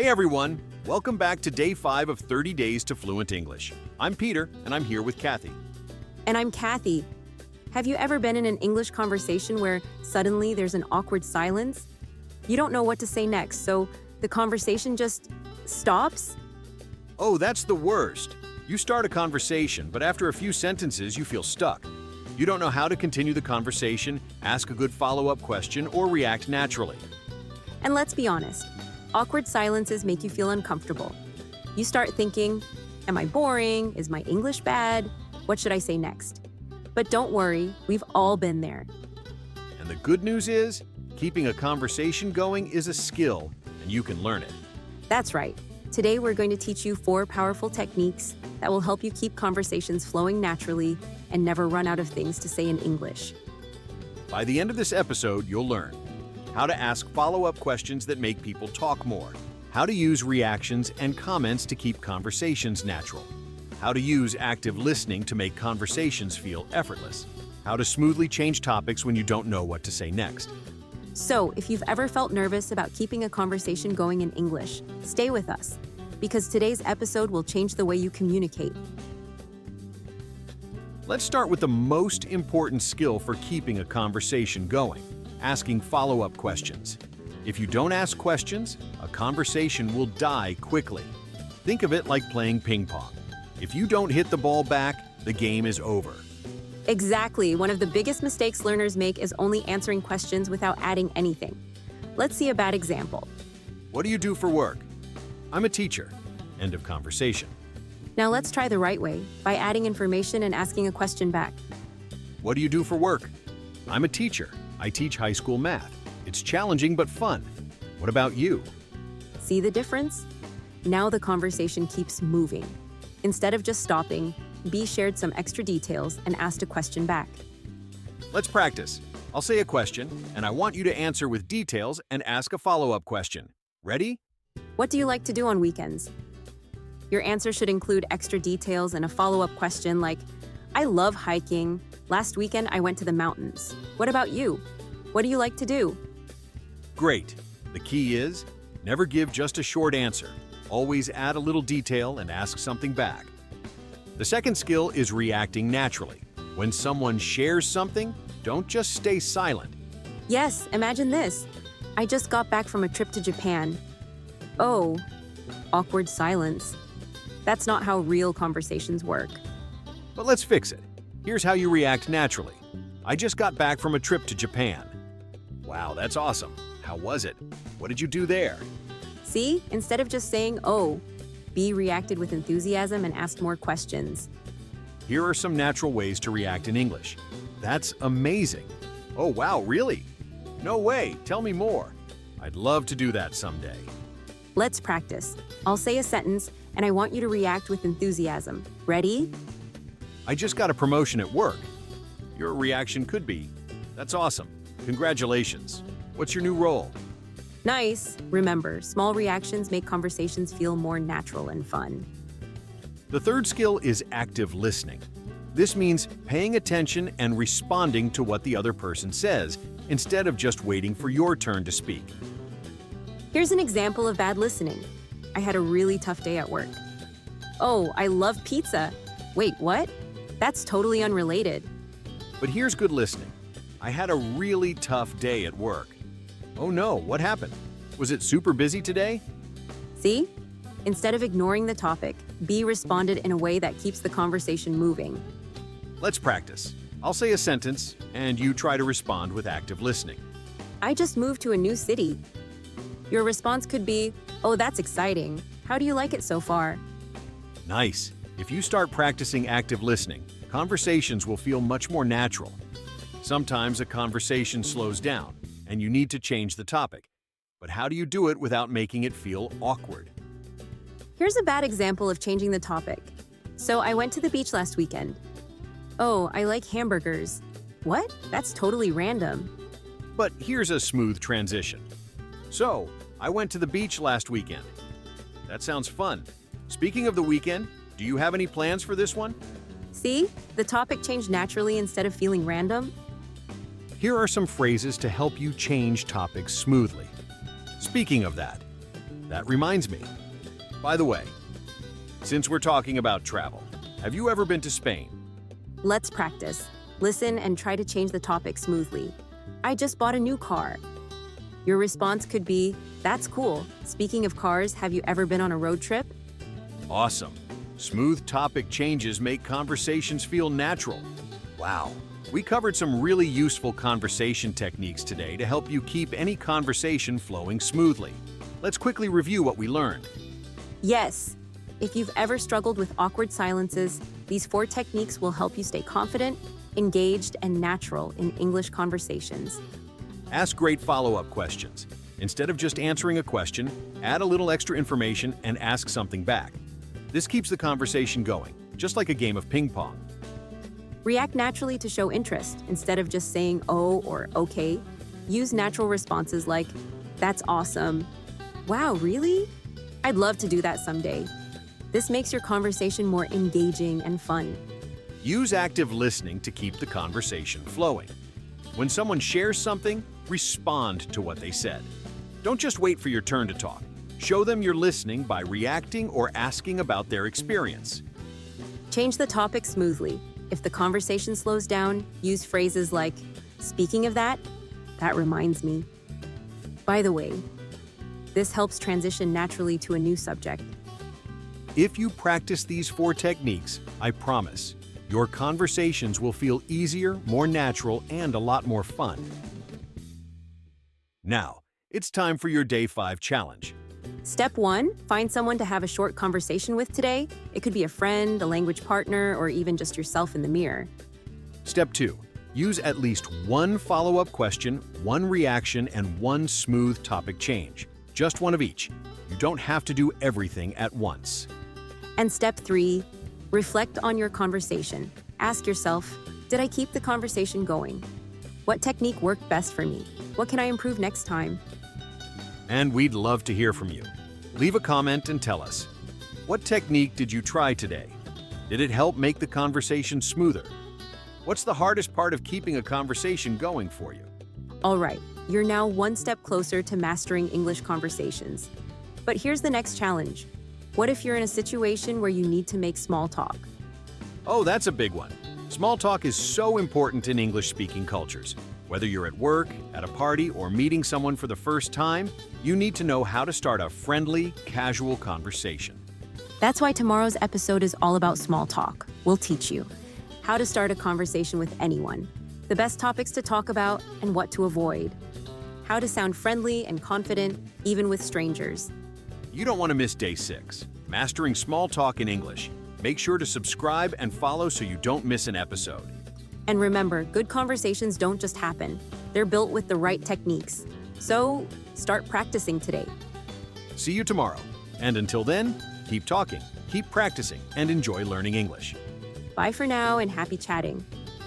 Hey everyone, welcome back to day 5 of 30 Days to Fluent English. I'm Peter, and I'm here with Kathy. And I'm Kathy. Have you ever been in an English conversation where suddenly there's an awkward silence? You don't know what to say next, so the conversation just stops? Oh, that's the worst. You start a conversation, but after a few sentences, you feel stuck. You don't know how to continue the conversation, ask a good follow-up question, or react naturally. And let's be honest, awkward silences make you feel uncomfortable. You start thinking, am I boring? Is my English bad? What should I say next? But don't worry, we've all been there. And the good news is, keeping a conversation going is a skill, and you can learn it. That's right. Today we're going to teach you 4 powerful techniques that will help you keep conversations flowing naturally and never run out of things to say in English. By the end of this episode, you'll learn how to ask follow-up questions that make people talk more, how to use reactions and comments to keep conversations natural, how to use active listening to make conversations feel effortless, how to smoothly change topics when you don't know what to say next. So, if you've ever felt nervous about keeping a conversation going in English, stay with us, because today's episode will change the way you communicate. Let's start with the most important skill for keeping a conversation going, asking follow-up questions. If you don't ask questions, a conversation will die quickly. Think of it like playing ping pong. If you don't hit the ball back, the game is over. Exactly. One of the biggest mistakes learners make is only answering questions without adding anything. Let's see a bad example. What do you do for work? I'm a teacher. End of conversation. Now let's try the right way, by adding information and asking a question back. What do you do for work? I'm a teacher. I teach high school math. It's challenging but fun. What about you? See the difference? Now the conversation keeps moving. Instead of just stopping, B shared some extra details and asked a question back. Let's practice. I'll say a question, and I want you to answer with details and ask a follow-up question. Ready? What do you like to do on weekends? Your answer should include extra details and a follow-up question like, I love hiking. Last weekend I went to the mountains. What about you? What do you like to do? Great. The key is, never give just a short answer. Always add a little detail and ask something back. The second skill is reacting naturally. When someone shares something, don't just stay silent. Yes, imagine this. I just got back from a trip to Japan. Oh, awkward silence. That's not how real conversations work. But let's fix it. Here's how you react naturally. I just got back from a trip to Japan. Wow, that's awesome. How was it? What did you do there? See, instead of just saying, oh, B reacted with enthusiasm and asked more questions. Here are some natural ways to react in English. That's amazing. Oh, wow, really? No way, tell me more. I'd love to do that someday. Let's practice. I'll say a sentence, and I want you to react with enthusiasm. Ready? I just got a promotion at work. Your reaction could be, that's awesome. Congratulations. What's your new role? Nice. Remember, small reactions make conversations feel more natural and fun. The third skill is active listening. This means paying attention and responding to what the other person says, instead of just waiting for your turn to speak. Here's an example of bad listening. I had a really tough day at work. Oh, I love pizza. Wait, what? That's totally unrelated. But here's good listening. I had a really tough day at work. Oh no, what happened? Was it super busy today? See? Instead of ignoring the topic, B responded in a way that keeps the conversation moving. Let's practice. I'll say a sentence, and you try to respond with active listening. I just moved to a new city. Your response could be, oh, that's exciting. How do you like it so far? Nice. If you start practicing active listening, conversations will feel much more natural. Sometimes a conversation slows down, and you need to change the topic. But how do you do it without making it feel awkward? Here's a bad example of changing the topic. So I went to the beach last weekend. Oh, I like hamburgers. What? That's totally random. But here's a smooth transition. So, I went to the beach last weekend. That sounds fun. Speaking of the weekend, do you have any plans for this one? See? The topic changed naturally instead of feeling random. Here are some phrases to help you change topics smoothly. Speaking of that, That reminds me. By the way, since we're talking about travel, have you ever been to Spain? Let's practice. Listen and try to change the topic smoothly. I just bought a new car. Your response could be, that's cool. Speaking of cars, have you ever been on a road trip? Awesome. Smooth topic changes make conversations feel natural. Wow. We covered some really useful conversation techniques today to help you keep any conversation flowing smoothly. Let's quickly review what we learned. Yes. If you've ever struggled with awkward silences, these 4 techniques will help you stay confident, engaged, and natural in English conversations. Ask great follow-up questions. Instead of just answering a question, add a little extra information and ask something back. This keeps the conversation going, just like a game of ping pong. React naturally to show interest. Instead of just saying oh or okay, use natural responses like, that's awesome. Wow, really? I'd love to do that someday. This makes your conversation more engaging and fun. Use active listening to keep the conversation flowing. When someone shares something, respond to what they said. Don't just wait for your turn to talk. Show them you're listening by reacting or asking about their experience. Change the topic smoothly. If the conversation slows down, use phrases like, speaking of that reminds me. By the way, this helps transition naturally to a new subject. If you practice these 4 techniques, I promise, your conversations will feel easier, more natural, and a lot more fun. Now, it's time for your Day 5 challenge. Step 1, find someone to have a short conversation with today. It could be a friend, a language partner, or even just yourself in the mirror. Step 2, use at least 1 follow-up question, 1 reaction, and 1 smooth topic change. Just 1 of each. You don't have to do everything at once. And step 3, reflect on your conversation. Ask yourself, did I keep the conversation going? What technique worked best for me? What can I improve next time? And we'd love to hear from you. Leave a comment and tell us, what technique did you try today? Did it help make the conversation smoother? What's the hardest part of keeping a conversation going for you? All right, you're now 1 step closer to mastering English conversations. But here's the next challenge. What if you're in a situation where you need to make small talk? Oh, that's a big one. Small talk is so important in English-speaking cultures. Whether you're at work, at a party, or meeting someone for the first time, you need to know how to start a friendly, casual conversation. That's why tomorrow's episode is all about small talk. We'll teach you how to start a conversation with anyone, the best topics to talk about, and what to avoid, how to sound friendly and confident, even with strangers. You don't want to miss Day 6, Mastering Small Talk in English. Make sure to subscribe and follow so you don't miss an episode. And remember, good conversations don't just happen. They're built with the right techniques. So, start practicing today. See you tomorrow. And until then, keep talking, keep practicing, and enjoy learning English. Bye for now and happy chatting.